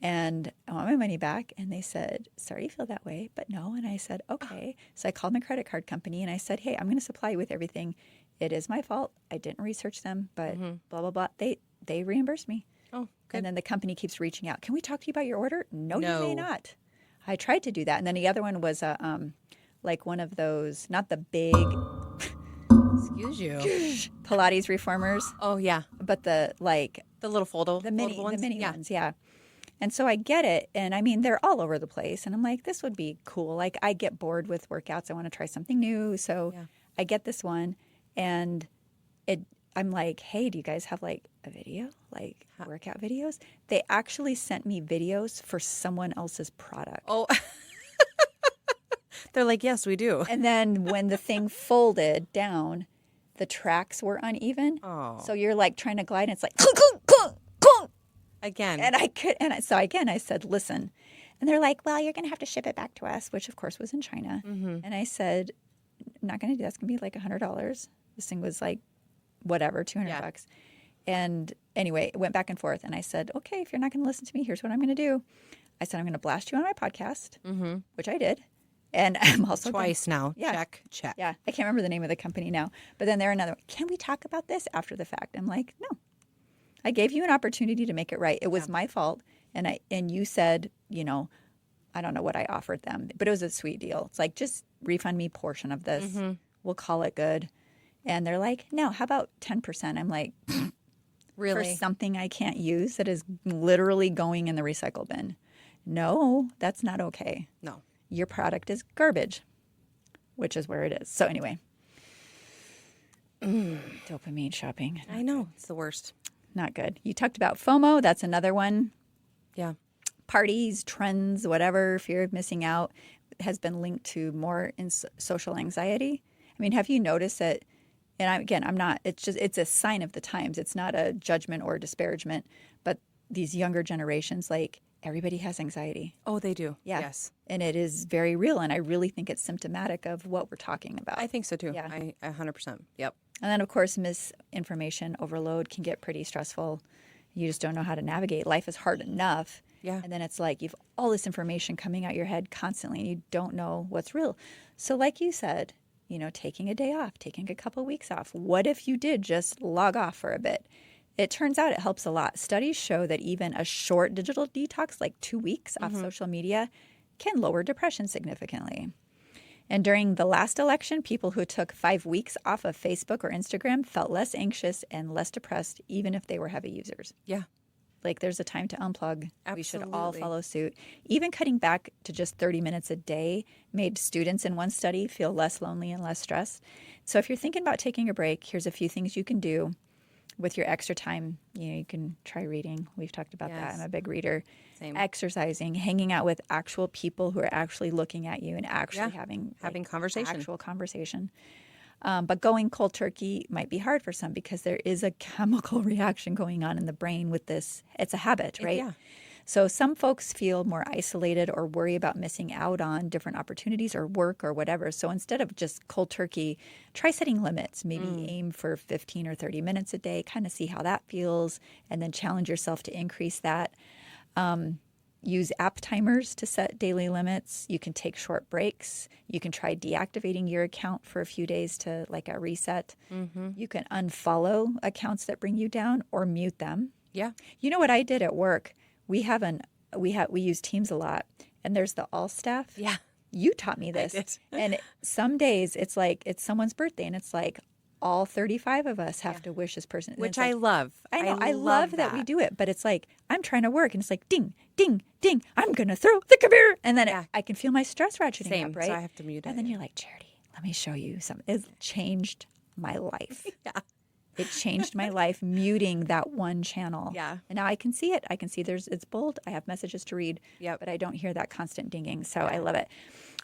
[SPEAKER 1] And I want my money back. And they said, sorry you feel that way, but no. And I said, okay. So I called my credit card company and I said, hey, I'm going to supply you with everything. It is my fault. I didn't research them, but blah, blah, blah. They reimbursed me.
[SPEAKER 3] Oh, good.
[SPEAKER 1] And then the company keeps reaching out. Can we talk to you about your order? No,
[SPEAKER 3] No.
[SPEAKER 1] you may not. I tried to do that. And then the other one was like one of those, not the big
[SPEAKER 3] Excuse you.
[SPEAKER 1] Pilates reformers,
[SPEAKER 3] Oh, yeah.
[SPEAKER 1] but the
[SPEAKER 3] little foldable
[SPEAKER 1] the mini
[SPEAKER 3] yeah.
[SPEAKER 1] ones. Yeah. And so I get it. And I mean, they're all over the place. And I'm like, this would be cool. Like I get bored with workouts. I want to try something new. So I get this one and I'm like, hey, do you guys have like a video, like workout videos? They actually sent me videos for someone else's product.
[SPEAKER 3] Oh, they're like, yes, we do.
[SPEAKER 1] And then when the thing folded down, the tracks were uneven.
[SPEAKER 3] Oh.
[SPEAKER 1] So you're like trying to glide and it's like, clunk, clunk, clunk, clunk.
[SPEAKER 3] Again.
[SPEAKER 1] And so again, I said, listen. And they're like, well, you're going to have to ship it back to us, which of course was in China. And I said, I'm not going to do that. It's going to be like $100. This thing was like, whatever, $200. And anyway, it went back and forth. And I said, okay, if you're not going to listen to me, here's what I'm going to do. I said, I'm going to blast you on my podcast, which I did. And I'm also
[SPEAKER 3] twice now.
[SPEAKER 1] Yeah.
[SPEAKER 3] Check.
[SPEAKER 1] Yeah. I can't remember the name of the company now. But then they're another one. Can we talk about this after the fact? I'm like, no. I gave you an opportunity to make it right. It was my fault. And you said, you know, I don't know what I offered them, but it was a sweet deal. It's like, just refund me portion of this. We'll call it good. And they're like, no, how about 10%? I'm like,
[SPEAKER 3] Really?
[SPEAKER 1] for something I can't use that is literally going in the recycle bin. No, that's not okay.
[SPEAKER 3] No.
[SPEAKER 1] Your product is garbage, which is where it is. So anyway, dopamine shopping.
[SPEAKER 3] I know. It's the worst.
[SPEAKER 1] Not good. You talked about FOMO. That's another one.
[SPEAKER 3] Yeah.
[SPEAKER 1] Parties, trends, whatever, fear of missing out has been linked to more in social anxiety. I mean, have you noticed that? And I'm not, it's a sign of the times. It's not a judgment or disparagement, but these younger generations, like everybody has anxiety.
[SPEAKER 3] Oh, they do.
[SPEAKER 1] Yeah.
[SPEAKER 3] Yes.
[SPEAKER 1] And it is very real. And I really think it's symptomatic of what we're talking about.
[SPEAKER 3] I think so too.
[SPEAKER 1] Yeah.
[SPEAKER 3] I 100%. Yep.
[SPEAKER 1] And then, of course, misinformation overload can get pretty stressful. You just don't know how to navigate. Life is hard enough.
[SPEAKER 3] Yeah.
[SPEAKER 1] And then it's like you've all this information coming out your head constantly and you don't know what's real. So like you said, you know, taking a day off, taking a couple of weeks off. What if you did just log off for a bit? It turns out it helps a lot. Studies show that even a short digital detox, like 2 weeks off social media, can lower depression significantly. And during the last election, people who took 5 weeks off of Facebook or Instagram felt less anxious and less depressed, even if they were heavy users.
[SPEAKER 3] Yeah.
[SPEAKER 1] Like there's a time to unplug. We should all
[SPEAKER 3] Absolutely.
[SPEAKER 1] follow suit. Even cutting back to just 30 minutes a day made students in one study feel less lonely and less stressed. So if you're thinking about taking a break, here's a few things you can do with your extra time. You know, you can try reading. We've talked about that.
[SPEAKER 3] Yes.
[SPEAKER 1] I'm a big reader.
[SPEAKER 3] Same.
[SPEAKER 1] Exercising, hanging out with actual people who are actually looking at you and actually having
[SPEAKER 3] conversation.
[SPEAKER 1] actual conversation. But going cold turkey might be hard for some because there is a chemical reaction going on in the brain with this. It's a habit, right?
[SPEAKER 3] Yeah.
[SPEAKER 1] So some folks feel more isolated or worry about missing out on different opportunities or work or whatever. So instead of just cold turkey, try setting limits. Maybe aim for 15 or 30 minutes a day, kind of see how that feels, and then challenge yourself to increase that. Use app timers to set daily limits. You can take short breaks. You can try deactivating your account for a few days to like a reset. You can unfollow accounts that bring you down or mute them.
[SPEAKER 3] Yeah.
[SPEAKER 1] You know what I did at work? We use Teams a lot, and there's the all staff.
[SPEAKER 3] Yeah.
[SPEAKER 1] You taught me this. And some days it's like it's someone's birthday, and it's like all 35 of us have to wish this person.
[SPEAKER 3] Which
[SPEAKER 1] I
[SPEAKER 3] love.
[SPEAKER 1] I know. I love that we do it, but it's like I'm trying to work, and it's like ding, ding, ding. I'm gonna throw the computer, and then I can feel my stress ratcheting
[SPEAKER 3] Same.
[SPEAKER 1] up, right?
[SPEAKER 3] So I have to mute it.
[SPEAKER 1] And then you're like, Charity, let me show you something. It's changed my life. It changed my life muting that one channel.
[SPEAKER 3] Yeah.
[SPEAKER 1] And now I can see it. I can see it's bold. I have messages to read.
[SPEAKER 3] Yep.
[SPEAKER 1] But I don't hear that constant dinging. So I love it.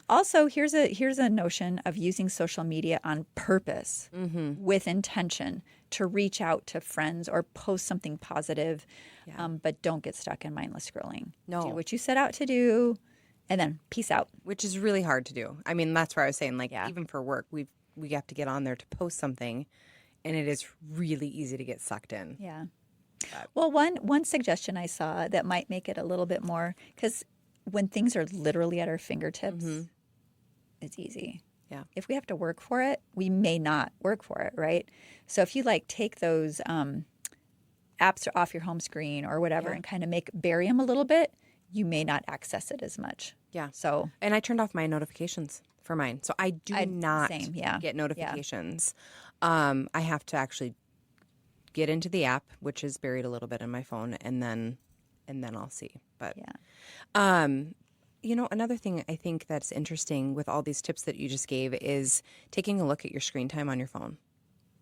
[SPEAKER 1] Also, here's a notion of using social media on purpose with intention to reach out to friends or post something positive, but don't get stuck in mindless scrolling.
[SPEAKER 3] No.
[SPEAKER 1] Do what you set out to do, and then peace out.
[SPEAKER 3] Which is really hard to do. I mean, that's where I was saying, like, even for work, we have to get on there to post something, and it is really easy to get sucked in.
[SPEAKER 1] Yeah. Well, one suggestion I saw that might make it a little bit more, because when things are literally at our fingertips, it's easy.
[SPEAKER 3] Yeah.
[SPEAKER 1] If we have to work for it, we may not work for it, right? So if you like take those apps off your home screen or whatever and kind of bury them a little bit, you may not access it as much.
[SPEAKER 3] Yeah.
[SPEAKER 1] So,
[SPEAKER 3] and I turned off my notifications for mine. So I do not get notifications. I have to actually get into the app, which is buried a little bit in my phone, and then I'll see. But another thing I think that's interesting with all these tips that you just gave is taking a look at your screen time on your phone.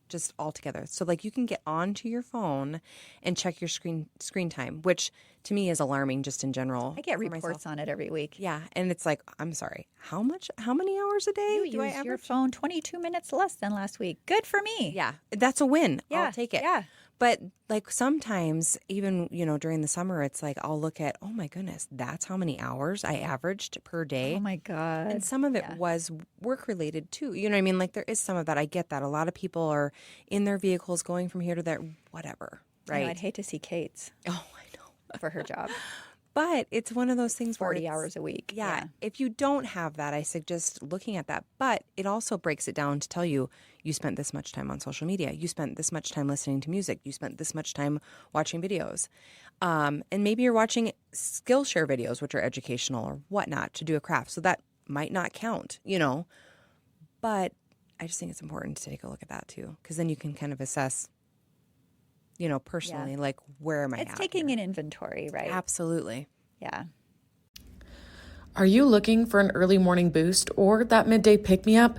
[SPEAKER 3] Just all together. So like you can get onto your phone and check your screen time, which to me is alarming just in general.
[SPEAKER 1] I get reports on it every week.
[SPEAKER 3] Yeah. And it's like, I'm sorry, how many hours a day
[SPEAKER 1] do I use your phone 22 minutes less than last week? Good for me.
[SPEAKER 3] Yeah. That's a win.
[SPEAKER 1] Yeah.
[SPEAKER 3] I'll take it.
[SPEAKER 1] Yeah.
[SPEAKER 3] But like sometimes even, during the summer, it's like I'll look at, oh my goodness, that's how many hours I averaged per day.
[SPEAKER 1] Oh my God.
[SPEAKER 3] And some of it was work related too. You know what I mean? Like there is some of that. I get that. A lot of people are in their vehicles going from here to there, whatever. Right.
[SPEAKER 1] I'd hate to see Kate's.
[SPEAKER 3] Oh, I know.
[SPEAKER 1] For her job.
[SPEAKER 3] But it's one of those things
[SPEAKER 1] 40 hours a week.
[SPEAKER 3] Yeah. If you don't have that, I suggest looking at that. But it also breaks it down to tell you spent this much time on social media. You spent this much time listening to music. You spent this much time watching videos. And maybe you're watching Skillshare videos, which are educational or whatnot, to do a craft. So that might not count, But I just think it's important to take a look at that too. Because then you can kind of assess, personally, like where am I at?
[SPEAKER 1] It's taking an inventory, right?
[SPEAKER 3] Absolutely.
[SPEAKER 1] Yeah.
[SPEAKER 4] Are you looking for an early morning boost or that midday pick-me-up?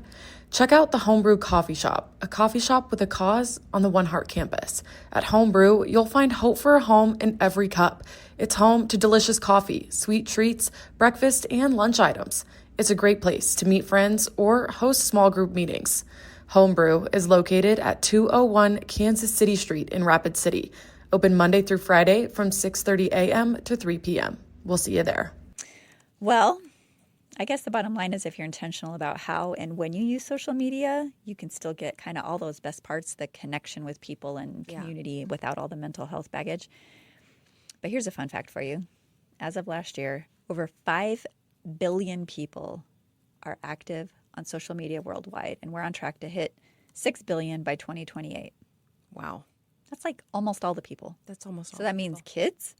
[SPEAKER 4] Check out the Homebrew Coffee Shop, a coffee shop with a cause on the One Heart campus. At Homebrew, you'll find hope for a home in every cup. It's home to delicious coffee, sweet treats, breakfast, and lunch items. It's a great place to meet friends or host small group meetings. Homebrew is located at 201 Kansas City Street in Rapid City. Open Monday through Friday from 6:30 a.m. to 3 p.m. We'll see you there.
[SPEAKER 1] Well, I guess the bottom line is if you're intentional about how and when you use social media, you can still get kind of all those best parts, the connection with people and community without all the mental health baggage. But here's a fun fact for you. As of last year, over 5 billion people are active on social media worldwide, and we're on track to hit 6 billion by 2028.
[SPEAKER 3] Wow.
[SPEAKER 1] That's like almost all the people.
[SPEAKER 3] That's almost all.
[SPEAKER 1] So that means kids,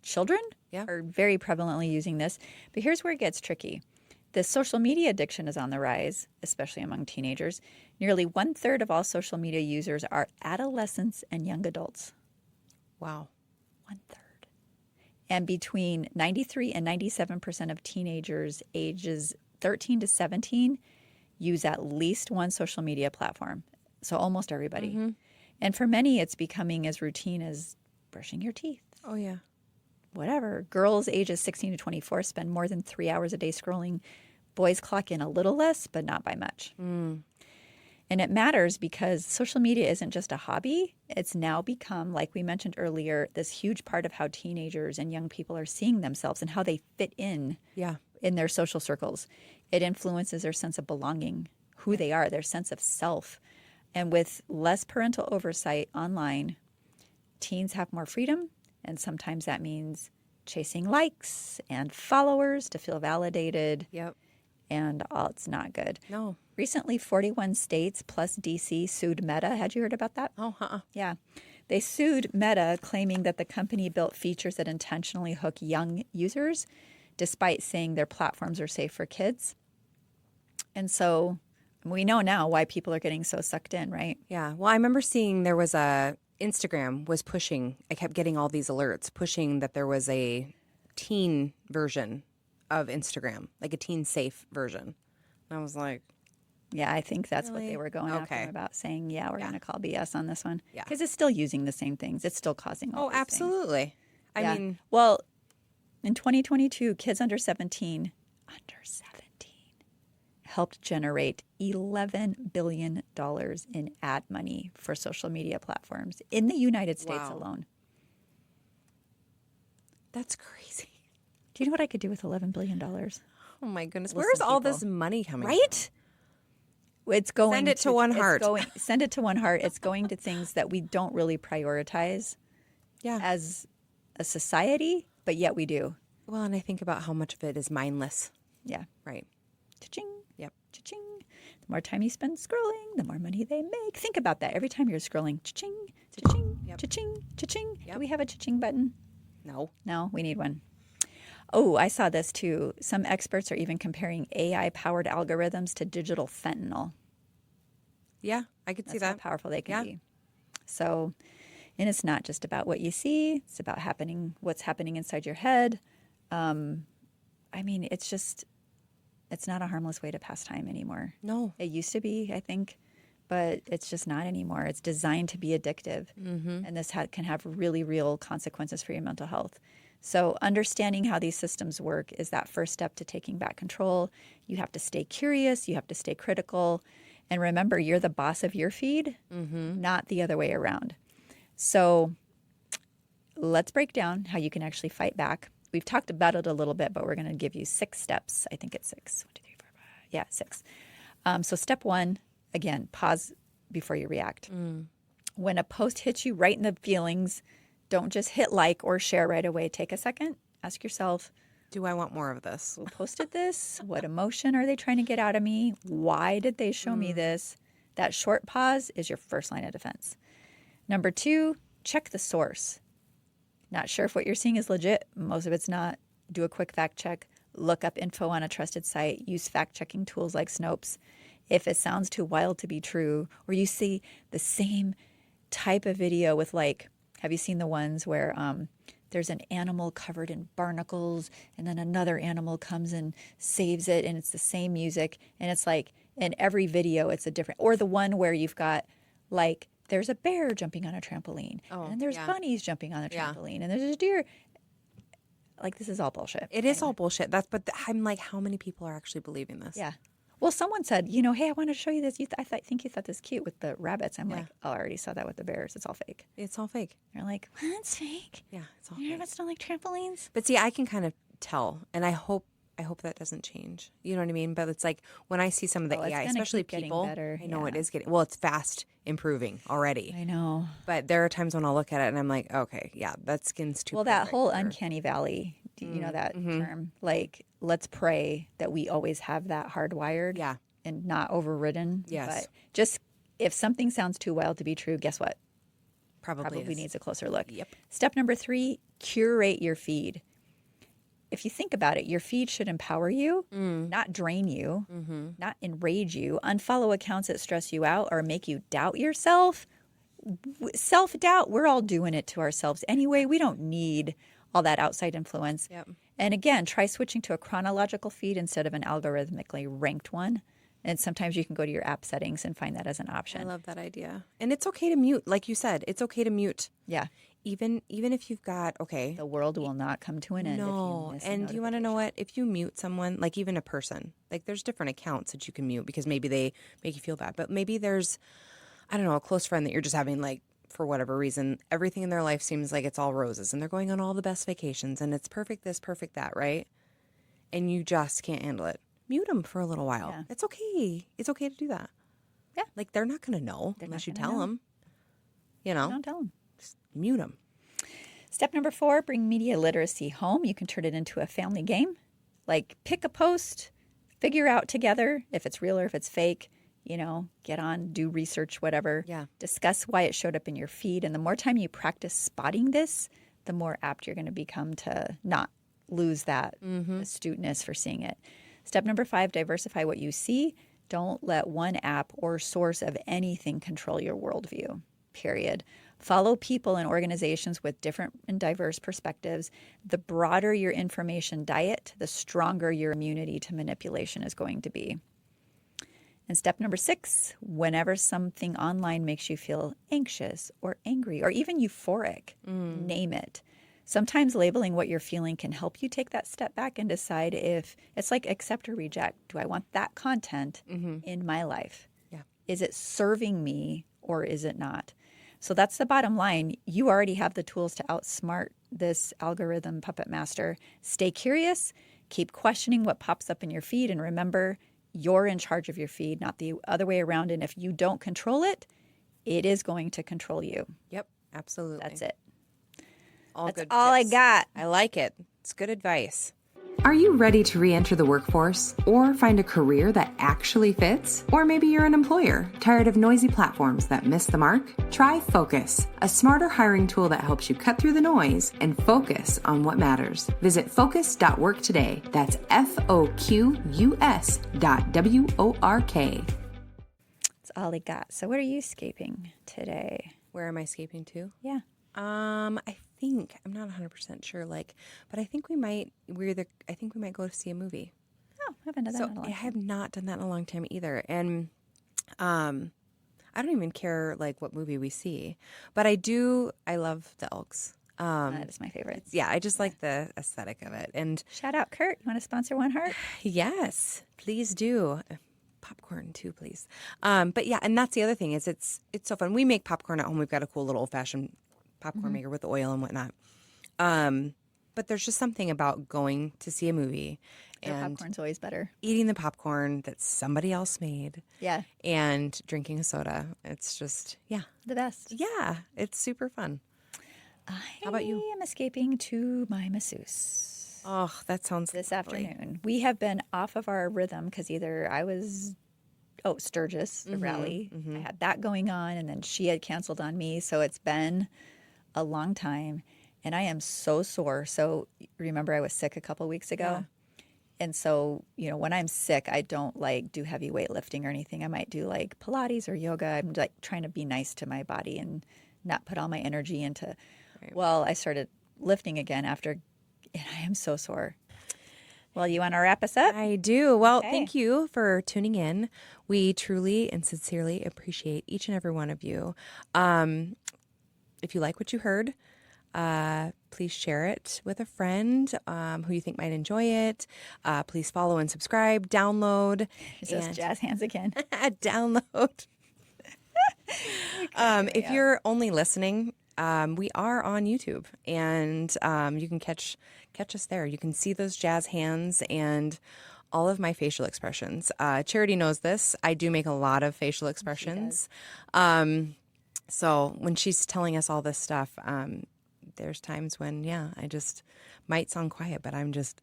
[SPEAKER 1] children are very prevalently using this. But here's where it gets tricky. The social media addiction is on the rise, especially among teenagers. Nearly 1/3 of all social media users are adolescents and young adults.
[SPEAKER 3] Wow.
[SPEAKER 1] 1/3. And between 93 and 97% of teenagers ages 13 to 17 use at least one social media platform. So almost everybody. Mm-hmm. And for many, it's becoming as routine as brushing your teeth.
[SPEAKER 3] Oh, yeah.
[SPEAKER 1] Whatever. Girls ages 16 to 24 spend more than 3 hours a day scrolling. Boys clock in a little less, but not by much. And it matters because social media isn't just a hobby. It's now become, like we mentioned earlier, this huge part of how teenagers and young people are seeing themselves and how they fit in their social circles. It influences their sense of belonging, who they are, their sense of self. And with less parental oversight online, teens have more freedom. And sometimes that means chasing likes and followers to feel validated.
[SPEAKER 3] Yep.
[SPEAKER 1] And it's not good.
[SPEAKER 3] No.
[SPEAKER 1] Recently, 41 states plus D.C. sued Meta. Had you heard about that?
[SPEAKER 3] Oh,
[SPEAKER 1] Yeah. They sued Meta, claiming that the company built features that intentionally hook young users, despite saying their platforms are safe for kids. And so we know now why people are getting so sucked in, right?
[SPEAKER 3] Yeah. Well, I remember seeing there was Instagram was pushing, I kept getting all these alerts, pushing that there was a teen version of Instagram, like a teen safe version. And I was like,
[SPEAKER 1] yeah, I think that's
[SPEAKER 3] really?
[SPEAKER 1] what they were going after about saying, we're going to call BS on this one.
[SPEAKER 3] Yeah.
[SPEAKER 1] Because it's still using the same things. It's still causing all these
[SPEAKER 3] absolutely.
[SPEAKER 1] things.
[SPEAKER 3] I mean.
[SPEAKER 1] Well, in 2022, kids under 17 helped generate $11 billion in ad money for social media platforms in the United States alone.
[SPEAKER 3] That's crazy.
[SPEAKER 1] Do you know what I could do with $11 billion?
[SPEAKER 3] Oh, my goodness. Where's all this money coming from?
[SPEAKER 1] Right? It's going
[SPEAKER 3] Send it to One Heart.
[SPEAKER 1] Send it to One Heart. It's going to things that we don't really prioritize as a society, but yet we do.
[SPEAKER 3] Well, and I think about how much of it is mindless.
[SPEAKER 1] Yeah.
[SPEAKER 3] Right.
[SPEAKER 1] Cha-ching.
[SPEAKER 3] Yep.
[SPEAKER 1] Cha-ching. The more time you spend scrolling, the more money they make. Think about that. Every time you're scrolling, cha-ching, cha-ching, cha-ching, cha-ching.
[SPEAKER 3] Yep.
[SPEAKER 1] Do we have a cha-ching button?
[SPEAKER 3] No.
[SPEAKER 1] No, we need one. Oh, I saw this too. Some experts are even comparing AI-powered algorithms to digital fentanyl.
[SPEAKER 3] Yeah, I could see
[SPEAKER 1] That's
[SPEAKER 3] that.
[SPEAKER 1] how powerful they can be. So, and it's not just about what you see. It's about what's happening inside your head. I mean, it's not a harmless way to pass time anymore.
[SPEAKER 3] No.
[SPEAKER 1] It used to be, I think, but it's just not anymore. It's designed to be addictive. And this can have really real consequences for your mental health. So understanding how these systems work is that first step to taking back control. You have to stay curious. You have to stay critical. And remember, you're the boss of your feed, not the other way around. So let's break down how you can actually fight back. We've talked about it a little bit, but we're going to give you 6 steps. I think it's 6. 1, 2, 3, 4, 5. Yeah, 6. So step 1, again, pause before you react. When a post hits you right in the feelings, don't just hit like or share right away. Take a second. Ask yourself,
[SPEAKER 3] Do I want more of this?
[SPEAKER 1] who posted this? What emotion are they trying to get out of me? Why did they show me this? That short pause is your first line of defense. Number 2, check the source. Not sure if what you're seeing is legit. Most of it's not. Do a quick fact check. Look up info on a trusted site. Use fact-checking tools like Snopes. If it sounds too wild to be true, or you see the same type of video with have you seen the ones where there's an animal covered in barnacles and then another animal comes and saves it and it's the same music and it's in every video it's a different, or the one where you've got there's a bear jumping on a trampoline and there's bunnies jumping on a trampoline and there's a deer. This is all bullshit.
[SPEAKER 3] It is all bullshit. I'm like, how many people are actually believing this?
[SPEAKER 1] Yeah. Well, someone said, hey, I want to show you this. I think you thought this cute with the rabbits. I'm like, oh, I already saw that with the bears. It's all fake.
[SPEAKER 3] It's all fake.
[SPEAKER 1] They're like, what? It's fake?
[SPEAKER 3] Yeah, it's all
[SPEAKER 1] Your
[SPEAKER 3] fake.
[SPEAKER 1] rabbits don't like trampolines?
[SPEAKER 3] But see, I can kind of tell, and I hope that doesn't change. You know what I mean? But it's like when I see some of the
[SPEAKER 1] it's
[SPEAKER 3] AI,
[SPEAKER 1] gonna
[SPEAKER 3] especially
[SPEAKER 1] keep getting
[SPEAKER 3] people,
[SPEAKER 1] better.
[SPEAKER 3] I know
[SPEAKER 1] Yeah.
[SPEAKER 3] it is getting, well, it's fast improving already.
[SPEAKER 1] I know.
[SPEAKER 3] But there are times when I'll look at it and I'm like, okay, yeah, that skin's too
[SPEAKER 1] Well, that
[SPEAKER 3] perfect
[SPEAKER 1] whole
[SPEAKER 3] for-
[SPEAKER 1] uncanny valley, do you know that term? Let's pray that we always have that hardwired
[SPEAKER 3] Yeah.
[SPEAKER 1] and not overridden.
[SPEAKER 3] Yes.
[SPEAKER 1] But just if something sounds too wild to be true, guess what?
[SPEAKER 3] Probably is.
[SPEAKER 1] Needs a closer look.
[SPEAKER 3] Yep.
[SPEAKER 1] Step number 3, curate your feed. If you think about it, your feed should empower you, not drain you, not enrage you, unfollow accounts that stress you out or make you doubt yourself. Self-doubt, we're all doing it to ourselves anyway. We don't need all that outside influence.
[SPEAKER 3] Yep.
[SPEAKER 1] And again, try switching to a chronological feed instead of an algorithmically ranked one. And sometimes you can go to your app settings and find that as an option.
[SPEAKER 3] I love that idea. And it's okay to mute, like you said. It's okay to mute.
[SPEAKER 1] Yeah.
[SPEAKER 3] Even if you've got, okay.
[SPEAKER 1] The world will not come to an end
[SPEAKER 3] No.
[SPEAKER 1] if you miss a
[SPEAKER 3] And you want to know what? If you mute someone, like even a person, there's different accounts that you can mute because maybe they make you feel bad. But maybe there's, I don't know, a close friend that you're just having for whatever reason, everything in their life seems like it's all roses and they're going on all the best vacations and it's perfect this, perfect that, right? And you just can't handle it. Mute them for a little while.
[SPEAKER 1] Yeah.
[SPEAKER 3] It's okay. It's okay to do that.
[SPEAKER 1] Yeah.
[SPEAKER 3] They're not going to know unless you tell them. You know?
[SPEAKER 1] Don't tell them.
[SPEAKER 3] Just mute them.
[SPEAKER 1] Step number 4, bring media literacy home. You can turn it into a family game. Pick a post, figure out together if it's real or if it's fake. Get on, do research, whatever.
[SPEAKER 3] Yeah.
[SPEAKER 1] Discuss why it showed up in your feed. And the more time you practice spotting this, the more apt you're going to become to not lose that astuteness for seeing it. Step number 5, diversify what you see. Don't let one app or source of anything control your worldview, period. Follow people and organizations with different and diverse perspectives. The broader your information diet, the stronger your immunity to manipulation is going to be. And step number 6, whenever something online makes you feel anxious or angry or even euphoric, name it. Sometimes labeling what you're feeling can help you take that step back and decide if it's accept or reject. Do I want that content in my life?
[SPEAKER 3] Yeah.
[SPEAKER 1] Is it serving me or is it not? So that's the bottom line. You already have the tools to outsmart this algorithm puppet master. Stay curious, keep questioning what pops up in your feed, and remember, you're in charge of your feed, not the other way around. And if you don't control it, it is going to control you.
[SPEAKER 3] Yep. Absolutely.
[SPEAKER 1] That's it.
[SPEAKER 3] All
[SPEAKER 1] That's
[SPEAKER 3] good
[SPEAKER 1] all
[SPEAKER 3] tips.
[SPEAKER 1] I got.
[SPEAKER 3] I like it. It's good advice.
[SPEAKER 2] Are you ready to re-enter the workforce or find a career that actually fits? Or maybe you're an employer tired of noisy platforms that miss the mark? Try Focus, a smarter hiring tool that helps you cut through the noise and focus on what matters. Visit focus.work today. That's FOQUS.WORK.
[SPEAKER 1] That's all I got. So what are you escaping today?
[SPEAKER 3] Where am I escaping to?
[SPEAKER 1] Yeah.
[SPEAKER 3] I think I'm not 100% sure. But I think we might. I think we might go to see a movie.
[SPEAKER 1] Oh, I haven't done that in a long
[SPEAKER 3] I
[SPEAKER 1] time.
[SPEAKER 3] have not done that in a long time either. And I don't even care what movie we see, but I do. I love the Elks.
[SPEAKER 1] That is my favorite.
[SPEAKER 3] Yeah, I just like the aesthetic of it. And
[SPEAKER 1] Shout out, Kurt. You want to sponsor One Heart?
[SPEAKER 3] yes, please do. Popcorn too, please. But yeah, and that's the other thing is it's so fun. We make popcorn at home. We've got a cool little old fashioned popcorn maker with oil and whatnot. But there's just something about going to see a movie
[SPEAKER 1] Your
[SPEAKER 3] and
[SPEAKER 1] popcorn's always better.
[SPEAKER 3] eating the popcorn that somebody else made
[SPEAKER 1] Yeah.
[SPEAKER 3] and drinking a soda. It's just, yeah.
[SPEAKER 1] The best.
[SPEAKER 3] Yeah, it's super fun.
[SPEAKER 1] How
[SPEAKER 3] about you?
[SPEAKER 1] I am escaping to my masseuse
[SPEAKER 3] Oh, that sounds
[SPEAKER 1] this
[SPEAKER 3] lovely.
[SPEAKER 1] afternoon. We have been off of our rhythm because either I was, Sturgis, the rally. I had that going on, and then she had canceled on me. So it's been a long time, and I am so sore. So remember, I was sick a couple weeks ago. And so, when I'm sick, I don't do heavy weightlifting or anything. I might do Pilates or yoga. I'm trying to be nice to my body and not put all my energy into, well, I started lifting again and I am so sore. Well, you want to wrap us up?
[SPEAKER 3] I do. Well,
[SPEAKER 1] Okay.
[SPEAKER 3] thank you for tuning in. We truly and sincerely appreciate each and every one of you. If you like what you heard, please share it with a friend who you think might enjoy it. Please follow and subscribe, download.
[SPEAKER 1] There's those jazz hands again.
[SPEAKER 3] Download. If you're only listening, we are on YouTube, and you can catch us there. You can see those jazz hands and all of my facial expressions. Charity knows this. I do make a lot of facial expressions. So when she's telling us all this stuff, there's times when, I just might sound quiet, but I'm just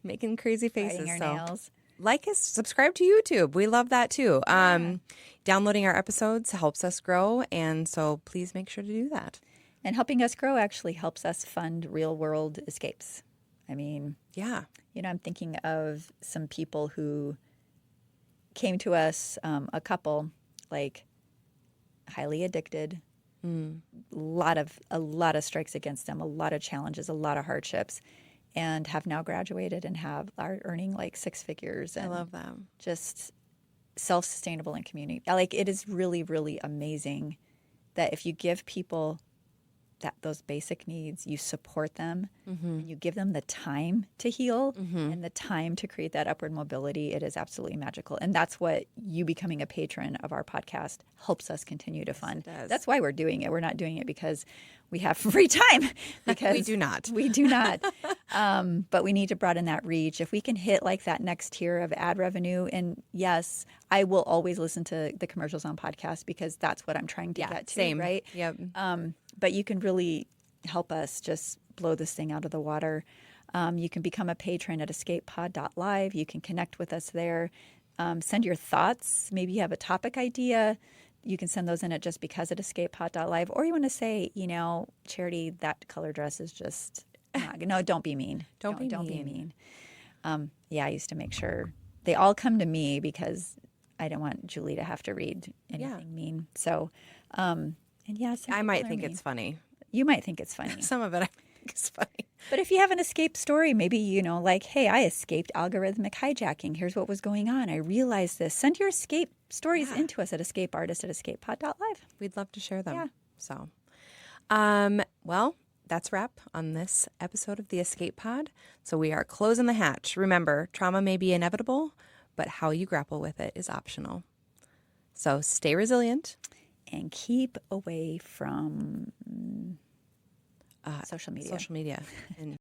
[SPEAKER 3] making crazy faces.
[SPEAKER 1] Biting your nails.
[SPEAKER 3] Like us, subscribe to YouTube. We love that too. Downloading our episodes helps us grow, and so please make sure to do that.
[SPEAKER 1] And helping us grow actually helps us fund real world escapes. I mean,
[SPEAKER 3] Yeah.
[SPEAKER 1] I'm thinking of some people who came to us, a couple, highly addicted, a lot of strikes against them, a lot of challenges, a lot of hardships, and have now graduated and are earning six figures. And
[SPEAKER 3] I love that.
[SPEAKER 1] just self-sustainable in community. It is really, really amazing that if you give people those basic needs, you support them, and you give them the time to heal and the time to create that upward mobility, it is absolutely magical. And that's what you becoming a patron of our podcast helps us continue to fund. That's why we're doing it. We're not doing it because we have free time. Because
[SPEAKER 3] We do not.
[SPEAKER 1] We do not. But we need to broaden that reach. If we can hit that next tier of ad revenue, and yes, I will always listen to the commercials on podcasts because that's what I'm trying to get to.
[SPEAKER 3] Same.
[SPEAKER 1] Right?
[SPEAKER 3] Yep.
[SPEAKER 1] But you can really help us just blow this thing out of the water. You can become a patron at EscapePod.live. You can connect with us there. Send your thoughts. Maybe you have a topic idea. You can send those in at justbecause@escapepod.live. Or you want to say, Charity, that color dress is just no, don't be mean. Don't be mean. I used to make sure they all come to me because I don't want Julie to have to read anything mean. So, some
[SPEAKER 3] I might
[SPEAKER 1] people are
[SPEAKER 3] think
[SPEAKER 1] mean.
[SPEAKER 3] it's funny.
[SPEAKER 1] You might think it's funny.
[SPEAKER 3] Some of it I think is funny.
[SPEAKER 1] But if you have an escape story, maybe, hey, I escaped algorithmic hijacking. Here's what was going on. I realized this. Send your escape stories into us at escapeartist@escapepod.live.
[SPEAKER 3] We'd love to share them.
[SPEAKER 1] Yeah.
[SPEAKER 3] So, well, that's a wrap on this episode of the Escape Pod. So we are closing the hatch. Remember, trauma may be inevitable, but how you grapple with it is optional. So stay resilient.
[SPEAKER 1] And keep away from social media.
[SPEAKER 3] Social media. And